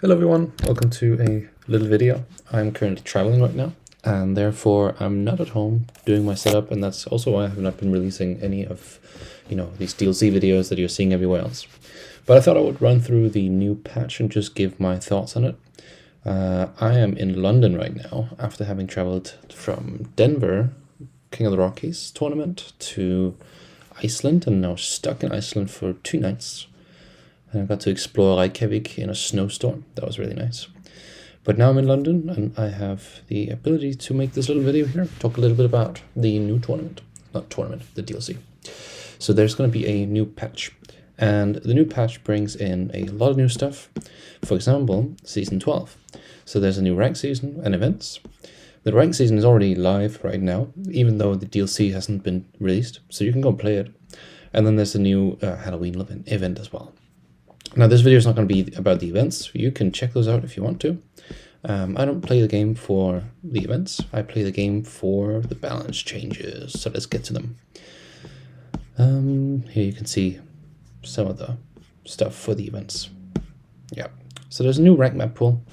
Hello everyone, welcome to a little video. I'm currently traveling right now and therefore I'm not at home doing my setup, and that's also why I have not been releasing any of these DLC videos that you're seeing everywhere else. But I thought I would run through the new patch and just give my thoughts on it. I am in London right now after having traveled from Denver, King of the Rockies tournament, to Iceland, and now stuck in Iceland for 2 nights. And I got to explore Reykjavik in a snowstorm. That was really nice. But now I'm in London and I have the ability to make this little video here, talk a little bit about the new tournament. Not tournament, the DLC. So there's going to be a new patch. And the new patch brings in a lot of new stuff. For example, Season 12. So there's a new rank season and events. The rank season is already live right now, even though the DLC hasn't been released. So you can go play it. And then there's a new Halloween event as well. Now, this video is not going to be about the events. You can check those out if you want to. I don't play the game for the events. I play the game for the balance changes. So let's get to them. Here you can see some of the stuff for the events. Yeah. So there's a new rank map pool.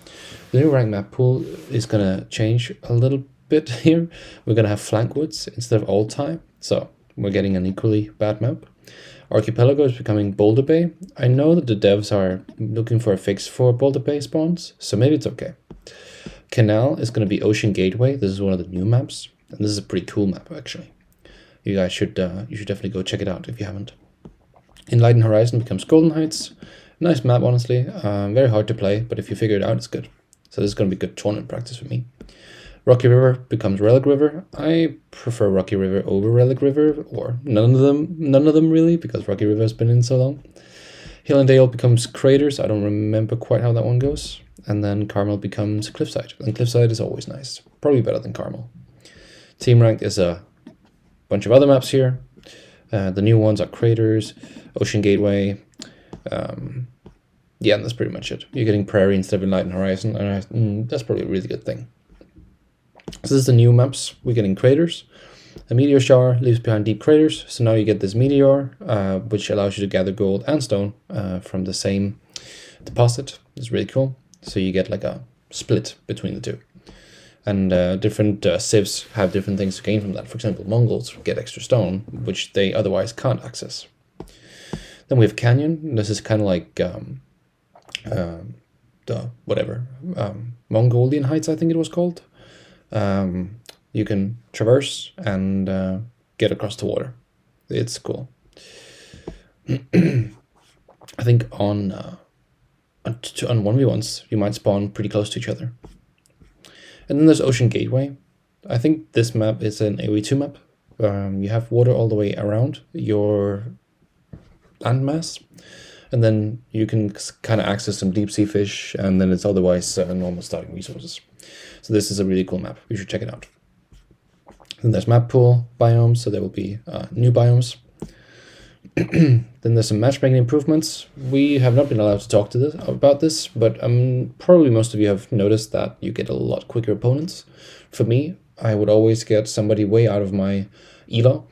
The new rank map pool is going to change a little bit here. We're going to have flank woods instead of all time. So we're getting an equally bad map. Archipelago is becoming Boulder Bay. I know that the devs are looking for a fix for Boulder Bay spawns, so maybe it's okay. Canal is going to be Ocean Gateway. This is one of the new maps, and this is a pretty cool map actually. You guys should definitely go check it out if you haven't. Enlightened Horizon becomes Golden Heights. Nice map, honestly. Very hard to play, but if you figure it out, it's good. So this is going to be good tournament practice for me. Rocky River becomes Relic River. I prefer Rocky River over Relic River, or none of them really, because Rocky River has been in so long. Hill and Dale becomes Craters. I don't remember quite how that one goes. And then Carmel becomes Cliffside. And Cliffside is always nice. Probably better than Carmel. Team Ranked is a bunch of other maps here. The new ones are Craters, Ocean Gateway. Yeah, and that's pretty much it. You're getting Prairie instead of Enlightened Horizon, and that's probably a really good thing. So this is the new maps. We're getting Craters. A meteor shower leaves behind deep craters. So now you get this meteor, which allows you to gather gold and stone from the same deposit. It's really cool. So you get like a split between the two. And different civs have different things to gain from that. For example, Mongols get extra stone, which they otherwise can't access. Then we have Canyon. This is kind of like the Mongolian Heights, I think it was called. You can traverse and get across the water. It's cool. I think on 1v1s you might spawn pretty close to each other. And then there's Ocean Gateway. I think this map is an AoE2 map. You have water all the way around your landmass, and then you can kind of access some deep sea fish, and then it's otherwise normal starting resources. So this is a really cool map. You should check it out. Then there's map pool biomes, so there will be new biomes. Then there's some matchmaking improvements. We have not been allowed to talk about this, but probably most of you have noticed that you get a lot quicker opponents. For me, I would always get somebody way out of my elo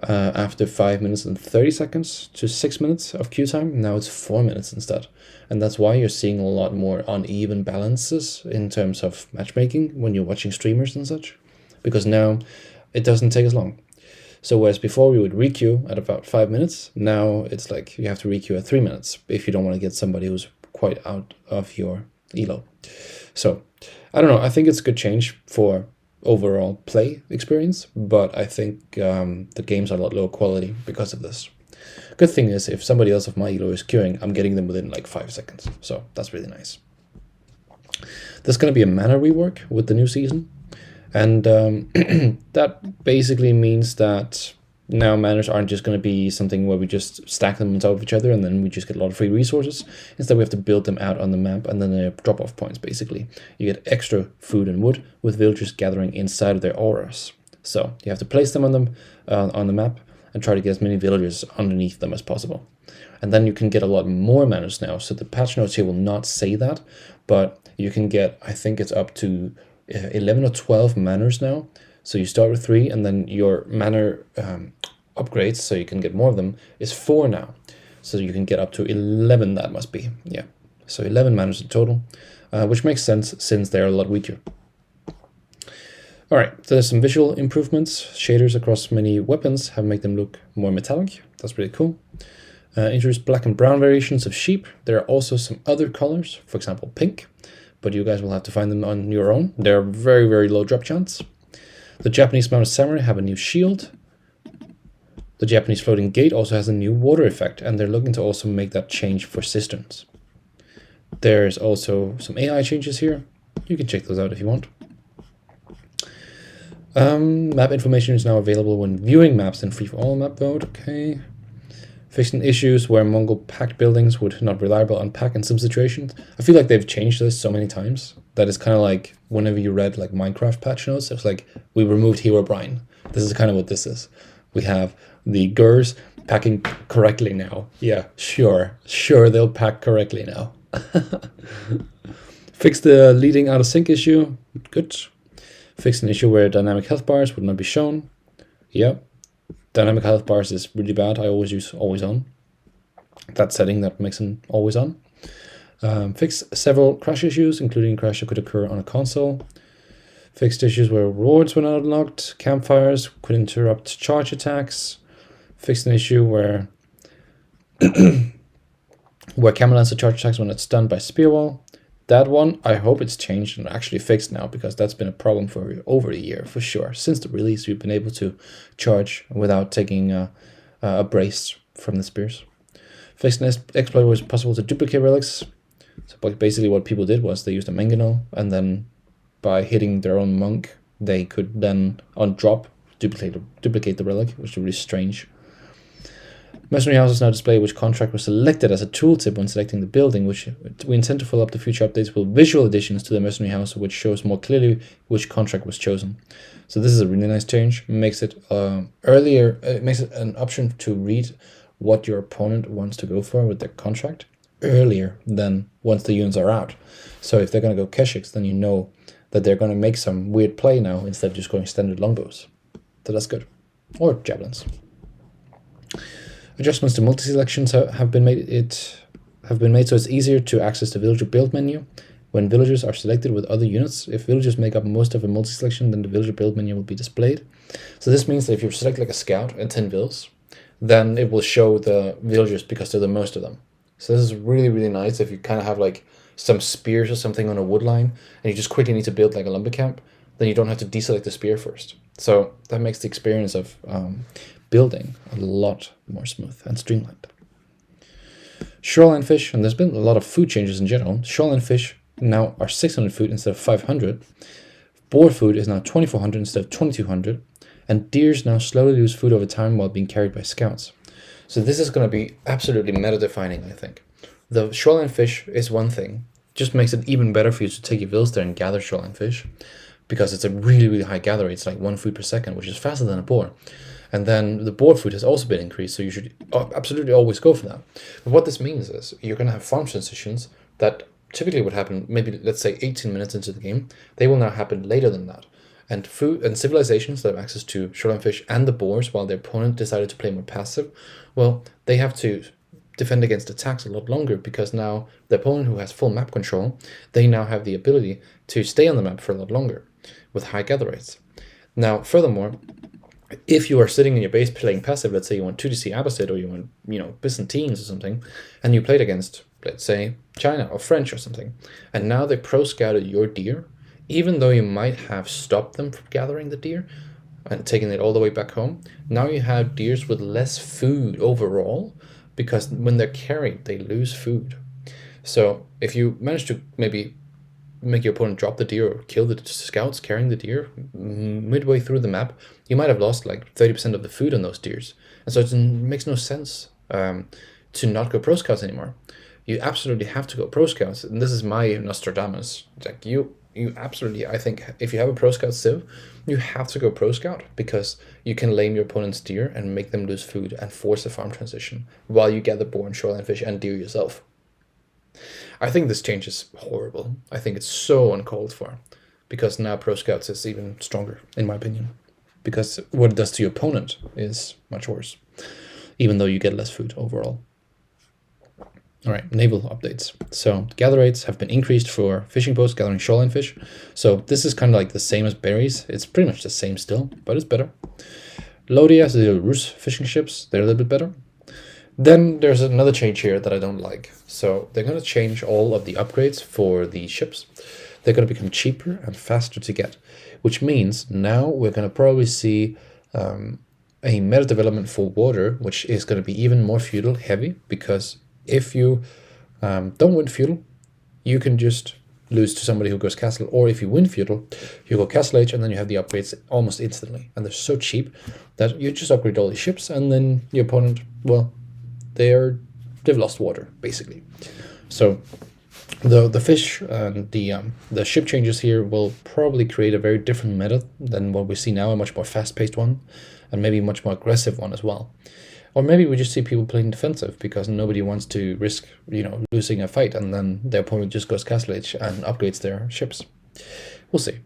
after 5 minutes and 30 seconds to 6 minutes of queue time. Now it's 4 minutes instead. And that's why you're seeing a lot more uneven balances in terms of matchmaking when you're watching streamers and such. Because now it doesn't take as long. So whereas before we would requeue at about 5 minutes, now it's like you have to requeue at 3 minutes if you don't want to get somebody who's quite out of your elo. So I don't know, I think it's a good change for overall play experience, but I think the games are a lot lower quality because of this. Good thing is, if somebody else of my elo is queuing, I'm getting them within like 5 seconds, so that's really nice. There's going to be a Manor rework with the new season, and that basically means that now manors aren't just going to be something where we just stack them on top of each other and then we just get a lot of free resources. Instead, we have to build them out on the map, and then they're drop-off points, basically. You get extra food and wood with villagers gathering inside of their auras. So you have to place them on the map and try to get as many villagers underneath them as possible. And then you can get a lot more manors now. So the patch notes here will not say that, but you can get, I think it's up to 11 or 12 manors now. So you start with 3, and then your manor upgrades, so you can get more of them, is 4 now. So you can get up to 11, that must be. Yeah. So 11 manors in total, which makes sense since they're a lot weaker. All right, so there's some visual improvements. Shaders across many weapons have made them look more metallic. That's pretty cool. Introduced black and brown variations of sheep. There are also some other colors, for example, pink, but you guys will have to find them on your own. They're very, very low drop chance. The Japanese mounted samurai have a new shield. The Japanese floating gate also has a new water effect, and they're looking to also make that change for cisterns. There's also some AI changes here. You can check those out if you want. Map information is now available when viewing maps in free-for-all map mode. Okay. Fixing issues where Mongol packed buildings would not reliable unpack in some situations. I feel like they've changed this so many times that it's kind of like whenever you read like Minecraft patch notes, it's like we removed Herobrine. This is kind of what this is. We have the Gurs packing correctly now. Yeah, sure, they'll pack correctly now. Fix the leading out of sync issue. Good. Fix an issue where dynamic health bars would not be shown. Yep. Dynamic health bars is really bad. I always use always on. That setting that makes them always on. Fix several crash issues, including crash that could occur on a console. Fixed issues where rewards were not unlocked. Campfires could interrupt charge attacks. Fixed an issue where camera lancer charge attacks when it's stunned by spear wall. That one, I hope it's changed and actually fixed now, because that's been a problem for over a year for sure. Since the release, we've been able to charge without taking a brace from the spears. Fixed an exploit where it was possible to duplicate relics. So basically what people did was they used a mangonel, and then by hitting their own monk, they could then on drop duplicate the relic, which is really strange. Mercenary houses now display which contract was selected as a tooltip when selecting the building, which we intend to follow up the future updates with visual additions to the mercenary house, which shows more clearly which contract was chosen. So this is a really nice change. It makes it earlier. It makes it an option to read what your opponent wants to go for with their contract earlier than once the units are out. So if they're going to go Keshiks, then you know that they're going to make some weird play now instead of just going standard longbows. So that's good. Or javelins. Adjustments to multi-selections have been made so it's easier to access the villager build menu when villagers are selected with other units. If villagers make up most of a multi-selection, then the villager build menu will be displayed. So this means that if you select like a scout and 10 vills, then it will show the villagers because they're the most of them. So this is really, really nice if you kind of have like some spears or something on a wood line and you just quickly need to build like a lumber camp, then you don't have to deselect the spear first. So that makes the experience of building a lot more smooth and streamlined. Shoreline fish, and there's been a lot of food changes in general. Shoreline fish now are 600 food instead of 500. Boar food is now 2400 instead of 2200. And deers now slowly lose food over time while being carried by scouts. So this is going to be absolutely meta-defining, I think. The shoreline fish is one thing. Just makes it even better for you to take your vills there and gather shoreline fish, because it's a really, really high gather rate. It's like 1 food per second, which is faster than a boar. And then the boar food has also been increased, so you should absolutely always go for that. But what this means is you're going to have farm transitions that typically would happen maybe, let's say, 18 minutes into the game. They will now happen later than that. And food and civilizations that have access to shoreline fish and the boars, while their opponent decided to play more passive, well, they have to defend against attacks a lot longer, because now the opponent who has full map control, they now have the ability to stay on the map for a lot longer with high gather rates. Now, furthermore, if you are sitting in your base playing passive, let's say you want 2DC Abbasid or you want, Byzantines or something, and you played against, let's say, China or French or something, and now they pro-scouted your deer, even though you might have stopped them from gathering the deer and taking it all the way back home, now you have deers with less food overall, because when they're carried, they lose food. So if you manage to maybe make your opponent drop the deer or kill the scouts carrying the deer midway through the map, you might have lost like 30% of the food on those deers. And so it makes no sense to not go pro scouts anymore. You absolutely have to go pro scouts. And this is my Nostradamus. Like you absolutely, I think if you have a pro scout civ, you have to go pro scout, because you can lame your opponent's deer and make them lose food and force a farm transition while you gather boar and shoreline fish and deer yourself. I think this change is horrible. I think it's so uncalled for, because now pro scouts is even stronger, in my opinion, because what it does to your opponent is much worse, even though you get less food overall. All right, naval updates. So gather rates have been increased for fishing boats gathering shoreline fish. So this is kind of like the same as berries. It's pretty much the same still, but it's better. Lodia, so the Rus fishing ships, they're a little bit better. Then there's another change here that I don't like. So they're going to change all of the upgrades for the ships. They're going to become cheaper and faster to get, which means now we're going to probably see a meta development for water, which is going to be even more feudal heavy, because if you don't win feudal, you can just lose to somebody who goes castle, or if you win feudal, you go castle age, and then you have the upgrades almost instantly, and they're so cheap that you just upgrade all these ships, and then your opponent, well, they've lost water basically. So the fish and the ship changes here will probably create a very different meta than what we see now, a much more fast-paced one, and maybe a much more aggressive one as well. Or maybe we just see people playing defensive because nobody wants to risk, losing a fight, and then their opponent just goes castle age and upgrades their ships. We'll see.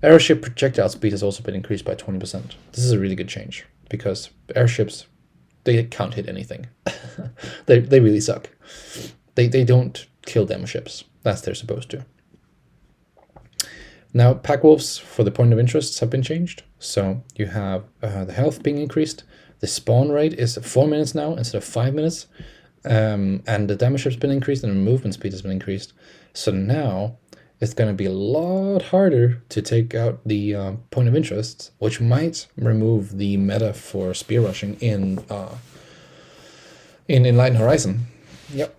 Airship projectile speed has also been increased by 20%. This is a really good change because airships, they can't hit anything. they really suck. They don't kill demo ships as they're supposed to. Now, pack wolves for the point of interests have been changed. So you have the health being increased. The spawn rate is 4 minutes now instead of 5 minutes. And the damage has been increased and the movement speed has been increased. So now it's going to be a lot harder to take out the point of interest, which might remove the meta for spear rushing in Enlightened Horizon. Yep.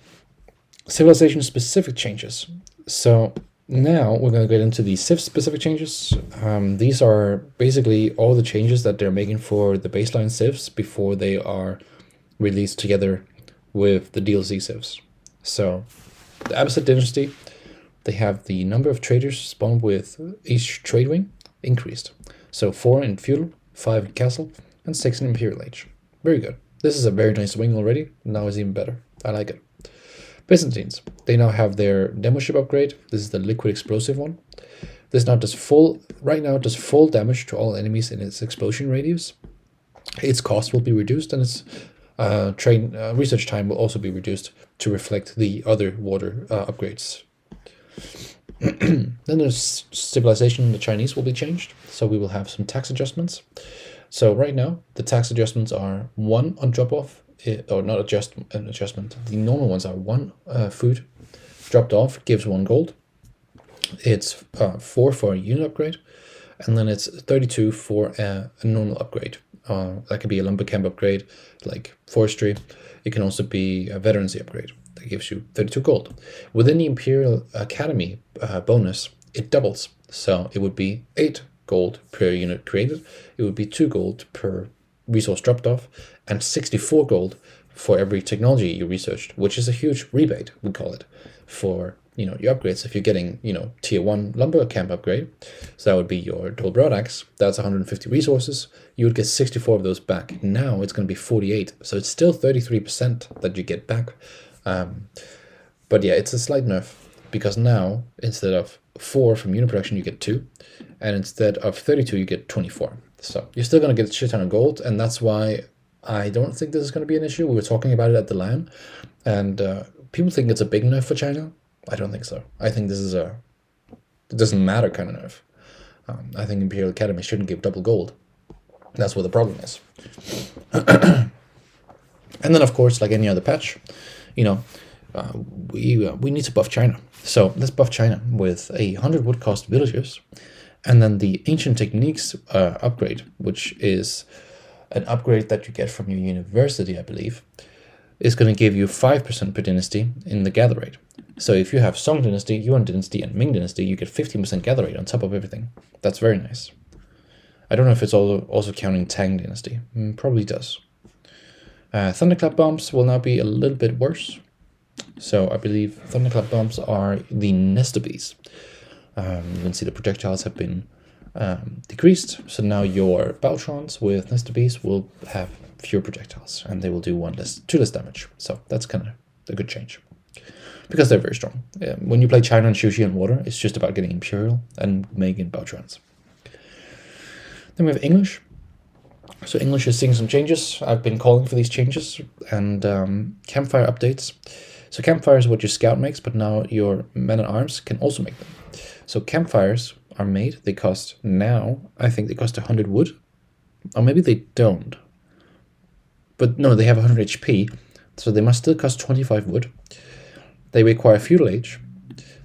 Civilization specific changes. So now we're going to get into the Civ specific changes. These are basically all the changes that they're making for the baseline Civs before they are released together with the DLC Civs. So the Abbasid Dynasty, they have the number of traders spawned with each trade wing increased. So 4 in feudal, 5 in castle, and 6 in imperial age. Very good. This is a very nice wing already. Now it's even better. I like it. Byzantines, they now have their demo ship upgrade. This is the liquid explosive one. This now does full damage to all enemies in its explosion radius. Its cost will be reduced, and its research time will also be reduced to reflect the other water upgrades. Then there's civilization. The Chinese will be changed, so we will have some tax adjustments. So right now the tax adjustments are 1 on drop off, or not an adjustment. The normal ones are 1 food dropped off gives 1 gold. It's 4 for a unit upgrade, and then it's 32 for a normal upgrade. That could be a lumber camp upgrade, like forestry. It can also be a veterancy upgrade that gives you 32 gold. Within the Imperial Academy bonus, it doubles. So it would be 8 gold per unit created. It would be 2 gold per resource dropped off, and 64 gold for every technology you researched, which is a huge rebate, we call it, for your upgrades. If you're getting tier 1 lumber camp upgrade, so that would be your dual broadaxe, that's 150 resources, you would get 64 of those back. Now it's going to be 48, so it's still 33% that you get back. But yeah, it's a slight nerf, because now instead of 4 from unit production you get 2, and instead of 32 you get 24. So you're still going to get a shit ton of gold, and that's why I don't think this is going to be an issue. We were talking about it at the LAN, and people think it's a big nerf for China. I don't think so. I think this is it doesn't matter kind of nerf. I think Imperial Academy shouldn't give double gold. That's what the problem is. And then, of course, like any other patch, we need to buff China. So let's buff China with 100 wood cost villagers. And then the Ancient Techniques upgrade, which is an upgrade that you get from your university, I believe, is going to give you 5% per dynasty in the gather rate. So if you have Song Dynasty, Yuan Dynasty, and Ming Dynasty, you get 15% gather rate on top of everything. That's very nice. I don't know if it's also counting Tang Dynasty. Probably does. Thunderclap bombs will now be a little bit worse. So I believe Thunderclap bombs are the Nesta bees. You can see the projectiles have been decreased, so now your Baltrons with Nesta bees will have fewer projectiles, and they will do 2 less damage. So that's kind of a good change, because they're very strong. When you play China and Shushi and Water, it's just about getting Imperial and making Baltrons. Then we have English. So English is seeing some changes. I've been calling for these changes, and campfire updates. So campfire is what your scout makes, but now your men-at-arms can also make them. So campfires are made. They cost now, I think they cost 100 wood. Or maybe they don't. But no, they have 100 HP, so they must still cost 25 wood. They require feudal age.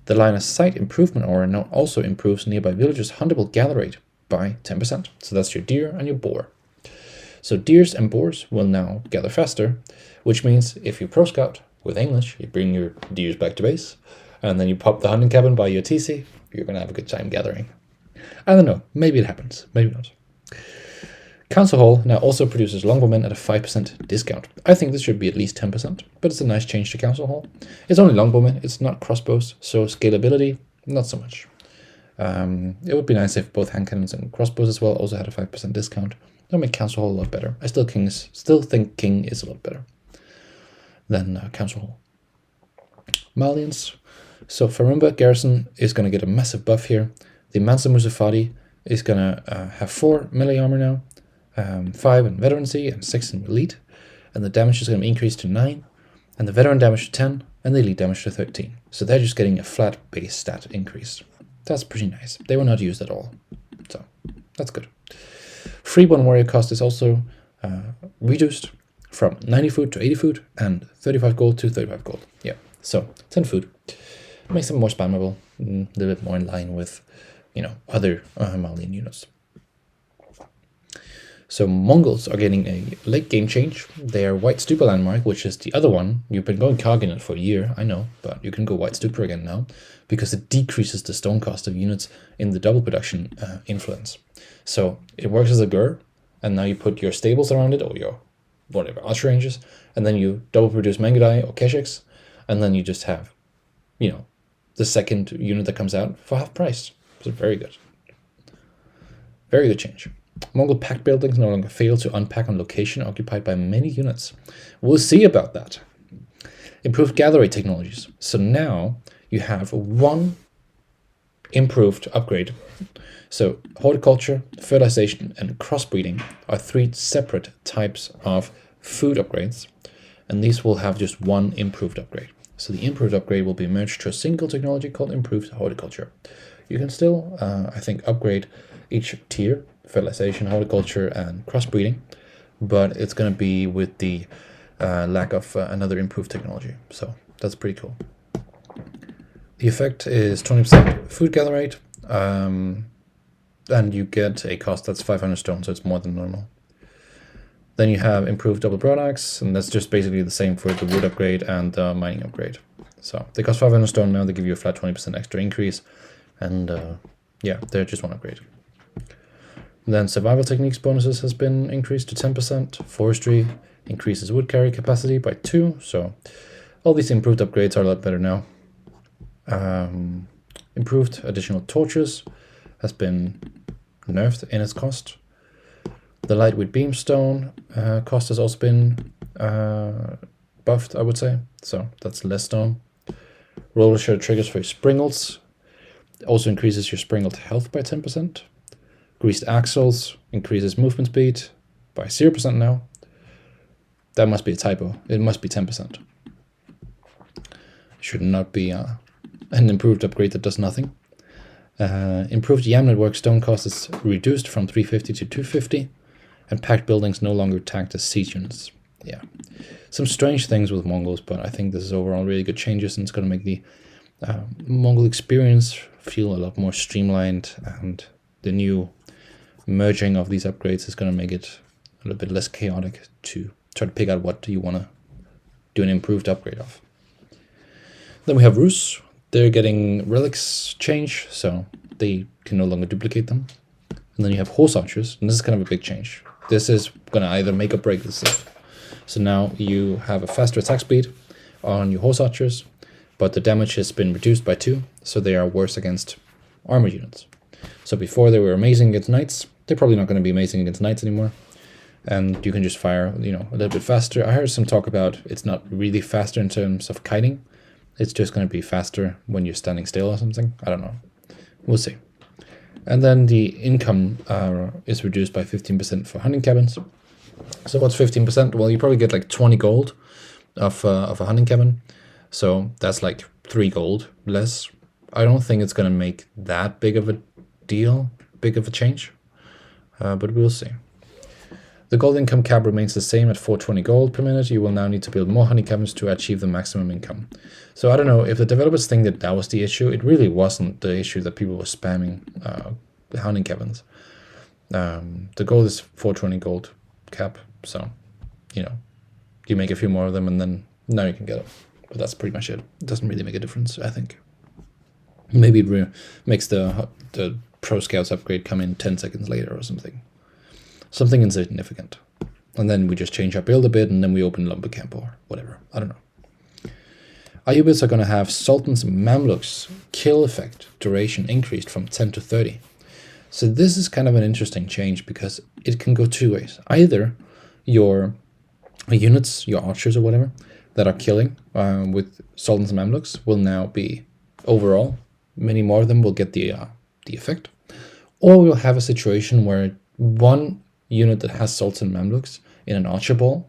The line of sight improvement aura now also improves nearby villagers' huntable gather rate by 10%. So that's your deer and your boar. So deers and boars will now gather faster, which means if you pro scout with English, you bring your deers back to base, and then you pop the hunting cabin by your TC, you're going to have a good time gathering. I don't know, maybe it happens, maybe not. Council Hall now also produces longbowmen at a 5% discount. I think this should be at least 10%, but it's a nice change to Council Hall. It's only longbowmen, it's not crossbows, so scalability, not so much. It would be nice if both hand cannons and crossbows as well also had a 5% discount. That'll make Council Hall a lot better. I still think King is a lot better than Council Hall. Malians. So Farumba Garrison is going to get a massive buff here. The Mansa Musafadi is going to have 4 melee armor now, 5 in veterancy and 6 in elite, and the damage is going to be increased to 9, and the veteran damage to 10, and the elite damage to 13. So they're just getting a flat base stat increase. That's pretty nice. They were not used at all, so that's good. Freeborn warrior cost is also reduced from 90 food to 80 food and 35 gold to 35 gold. Yeah, so 10 food. Makes them more spammable, a little bit more in line with, other Malian units. So Mongols are getting a late game change. Their White Stupa landmark, which is the other one, you've been going Karganet for a year, I know, but you can go White Stupa again now, because it decreases the stone cost of units in the double production influence. So it works as a gur, and now you put your stables around it, or your whatever, archer ranges, and then you double produce Mangudai or Keshiks, and then you just have, the second unit that comes out for half price. So very good. Very good change. Mongol packed buildings no longer fail to unpack on location occupied by many units. We'll see about that. Improved gather rate technologies. So now you have one improved upgrade. So horticulture, fertilization, and crossbreeding are 3 separate types of food upgrades, and these will have just one improved upgrade. So the improved upgrade will be merged to a single technology called improved horticulture. You can still, I think, upgrade each tier, fertilization, horticulture, and crossbreeding, but it's going to be with the lack of another improved technology. So that's pretty cool. The effect is 20% food gather rate, and you get a cost that's 500 stone, so it's more than normal. Then you have improved double broadaxe, and that's just basically the same for the wood upgrade and the mining upgrade. So they cost 500 stone now, they give you a flat 20% extra increase, and yeah, they're just one upgrade. And then survival techniques bonuses has been increased to 10%. Forestry increases wood carry capacity by 2, so all these improved upgrades are a lot better now. Improved additional torches has been nerfed in its cost. The lightweight beamstone cost has also been buffed, I would say, so that's less stone. Roller share triggers for your springles also increases your springled health by 10%. Greased axles increases movement speed by 0% now. That must be a typo. It must be 10%. Should not be an improved upgrade that does nothing. Improved YAM network stone cost is reduced from 350 to 250, and packed buildings no longer tagged as siege units. Yeah, some strange things with Mongols, but I think this is overall really good changes, and it's going to make the Mongol experience feel a lot more streamlined, and the new merging of these upgrades is going to make it a little bit less chaotic to try to pick out what you want to do an improved upgrade of. Then we have Rus. They're getting relics change, so they can no longer duplicate them. And then you have horse archers, and this is kind of a big change. This is going to either make or break this stuff. So now you have a faster attack speed on your horse archers, but the damage has been reduced by 2, so they are worse against armor units. So before they were amazing against knights, they're probably not going to be amazing against knights anymore. And you can just fire, a little bit faster. I heard some talk about it's not really faster in terms of kiting. It's just going to be faster when you're standing still or something. I don't know. We'll see. And then the income is reduced by 15% for hunting cabins. So what's 15%? Well, you probably get like 20 gold of a hunting cabin. So that's like 3 gold less. I don't think it's going to make that big of a deal, big of a change, but we'll see. The gold income cap remains the same at 420 gold per minute. You will now need to build more hunting cabins to achieve the maximum income. So I don't know, if the developers think that that was the issue, it really wasn't the issue that people were spamming hunting cabins. The goal is 420 gold cap, so, you know, you make a few more of them and then now you can get it. But that's pretty much it. It doesn't really make a difference, I think. Maybe it makes the Pro Scouts upgrade come in 10 seconds later or something. Something insignificant. And then we just change our build a bit and then we open Lumber Camp or whatever. I don't know. Ayyubids are going to have Sultan's Mamluks kill effect duration increased from 10 to 30. So this is kind of an interesting change because it can go two ways. Either your units, your archers or whatever, that are killing with Sultan's Mamluks will now be overall, many more of them will get the effect. Or we'll have a situation where one unit that has Sultan Mamluks in an archer ball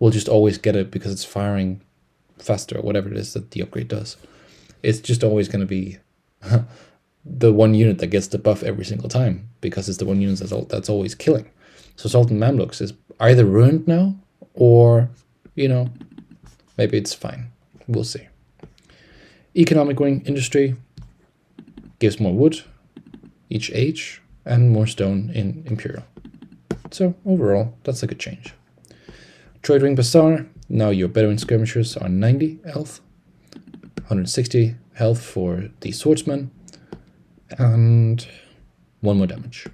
will just always get it because it's firing faster or whatever it is that the upgrade does. It's just always going to be the one unit that gets the buff every single time because it's the one unit that's always killing. So Sultan Mamluks is either ruined now or, you know, maybe it's fine. We'll see. Economic ring industry gives more wood each age and more stone in Imperial. So overall, that's a good change. Trade ring Bazaar, now your Bedouin skirmishers are 90 health, 160 health for the swordsman, and 1 more damage.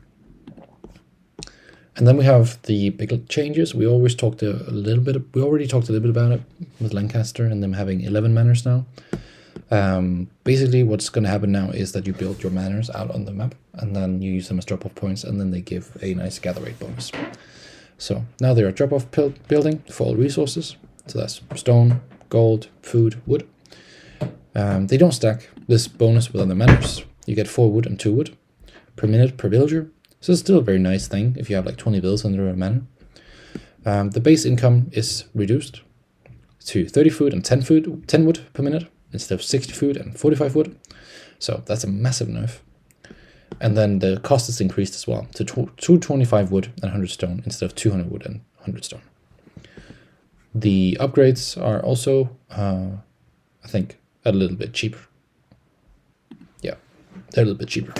And then we have the big changes. We already talked a little bit about it with Lancaster and them having 11 manors now. Basically what's going to happen now is that you build your manors out on the map and then you use them as drop-off points and then they give a nice gather rate bonus. So now they are drop-off building for all resources. So that's stone, gold, food, wood. They don't stack this bonus with other manors. You get 4 wood and 2 wood per minute per villager. So it's still a very nice thing if you have like 20 villas under a manor. The base income is reduced to 30 food and 10 wood per minute, instead of 60 food and 45 wood. So that's a massive nerf. And then the cost is increased as well to 225 wood and 100 stone instead of 200 wood and 100 stone. The upgrades are also, I think, a little bit cheaper. Yeah, they're a little bit cheaper.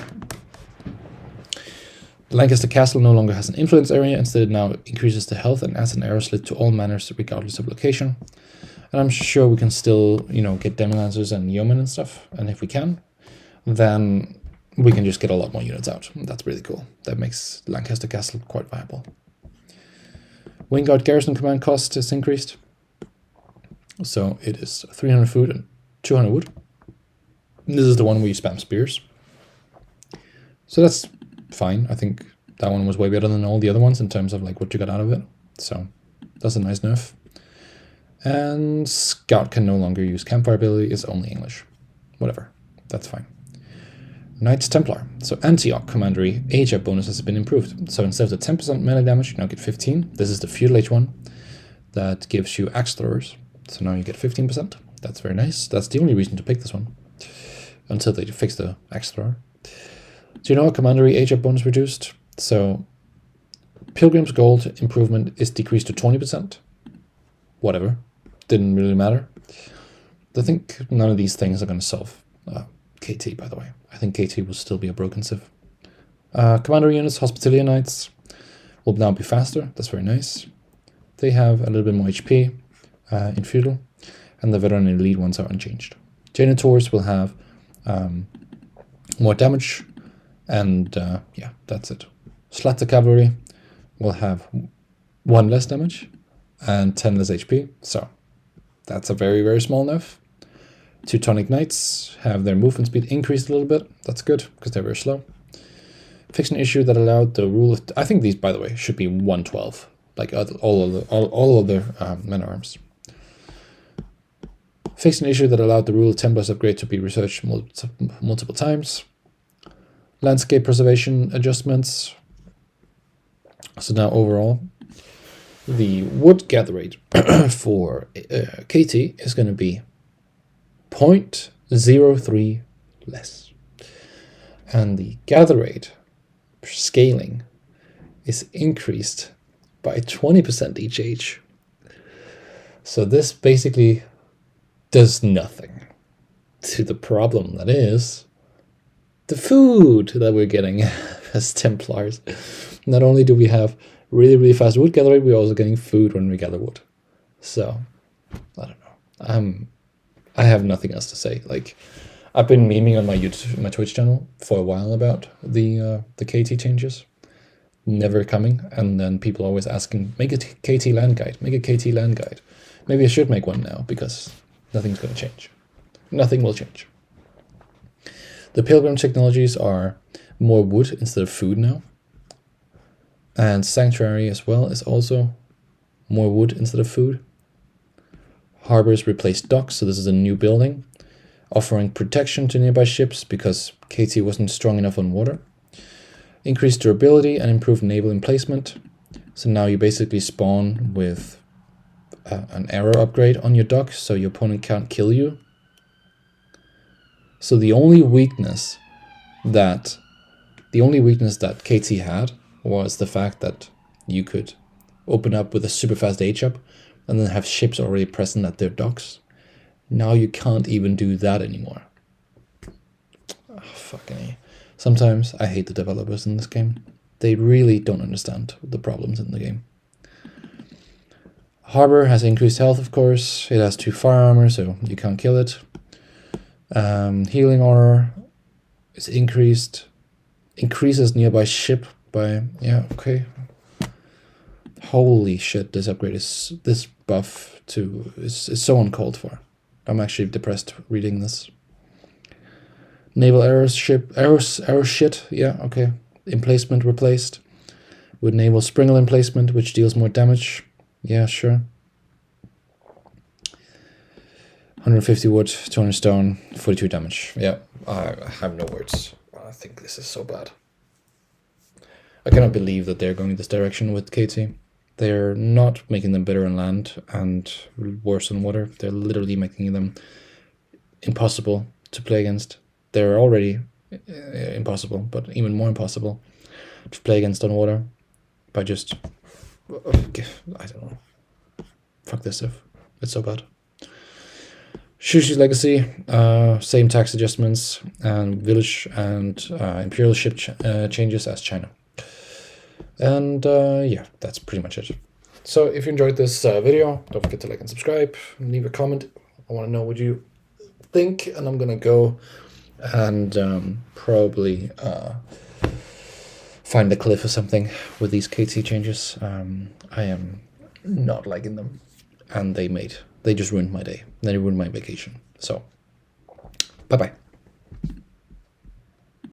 The Lancaster Castle no longer has an influence area. Instead, it now increases the health and adds an arrow slit to all manors regardless of location. And I'm sure we can still, you know, get Demi-Lancers and Yeomen and stuff. And if we can, then we can just get a lot more units out. That's really cool. That makes Lancaster Castle quite viable. Wingguard Garrison Command cost is increased. So it is 300 food and 200 wood. And this is the one where you spam spears. So that's fine. I think that one was way better than all the other ones in terms of like what you got out of it. So that's a nice nerf. And Scout can no longer use campfire ability, it's only English. Whatever, that's fine. Knights Templar. So anti-Oc commandery age up bonus has been improved. So instead of the 10% melee damage, you now get 15. This is the feudal age one that gives you axe throwers. So now you get 15%. That's very nice. That's the only reason to pick this one until they fix the axe thrower. Do you know commandery age up bonus reduced? So Pilgrim's Gold improvement is decreased to 20%. Whatever. Didn't really matter. I think none of these things are going to solve KT, by the way. I think KT will still be a broken civ. Commander units, Hospitalia Knights, will now be faster. That's very nice. They have a little bit more HP in Feudal, and the Veteran and Elite ones are unchanged. Janitors will have more damage, and yeah, that's it. Slatter Cavalry will have 1 less damage and 10 less HP, so that's a very, very small nerf. Teutonic Knights have their movement speed increased a little bit. That's good, because they're very slow. Fiction issue that allowed the rule of... I think these, by the way, should be 112, like all other men arms. Fixed an issue that allowed the rule of Templars upgrade to be researched multiple times. Landscape preservation adjustments. So now overall, the wood gather rate for KT is going to be 0.03 less. And the gather rate scaling is increased by 20% each age. So this basically does nothing to the problem that is the food that we're getting as Templars. Not only do we have really, really fast wood gathering, we're also getting food when we gather wood. So, I don't know. I have nothing else to say. Like, I've been memeing on my YouTube, my Twitch channel for a while about the KT changes. Never coming, and then people always asking, make a KT land guide, make a KT land guide. Maybe I should make one now, because nothing's going to change. Nothing will change. The Pilgrim technologies are more wood instead of food now. And Sanctuary as well is also more wood instead of food. Harbors replaced docks, so this is a new building, offering protection to nearby ships because KT wasn't strong enough on water. Increased durability and improved naval emplacement. So now you basically spawn with an arrow upgrade on your dock, so your opponent can't kill you. So the only weakness that KT had was the fact that you could open up with a super fast H-up and then have ships already present at their docks. Now you can't even do that anymore. Oh, fucking A. Sometimes I hate the developers in this game. They really don't understand the problems in the game. Harbor has increased health, of course. It has 2 fire armor, so you can't kill it. Healing aura is increased. Increases nearby ship by, yeah, okay. Holy shit, this upgrade is, this buff is so uncalled for. I'm actually depressed reading this. Naval arrow shit, yeah, okay. Emplacement replaced with naval springle emplacement, which deals more damage. Yeah, sure. 150 wood, 200 stone, 42 damage. Yeah, I have no words. I think this is so bad. I cannot believe that they're going this direction with KT. They're not making them better on land and worse on water. They're literally making them impossible to play against. They're already impossible, but even more impossible to play against on water by just, I don't know. Fuck this stuff. It's so bad. Shushi's Legacy, same tax adjustments and village and imperial ship changes as China. And yeah, that's pretty much it. So if you enjoyed this video, don't forget to like and subscribe, leave a comment. I want to know what you think, and I'm gonna go and probably find a cliff or something with these KT changes. I am not liking them, and they just ruined my day. They ruined my vacation. So bye bye.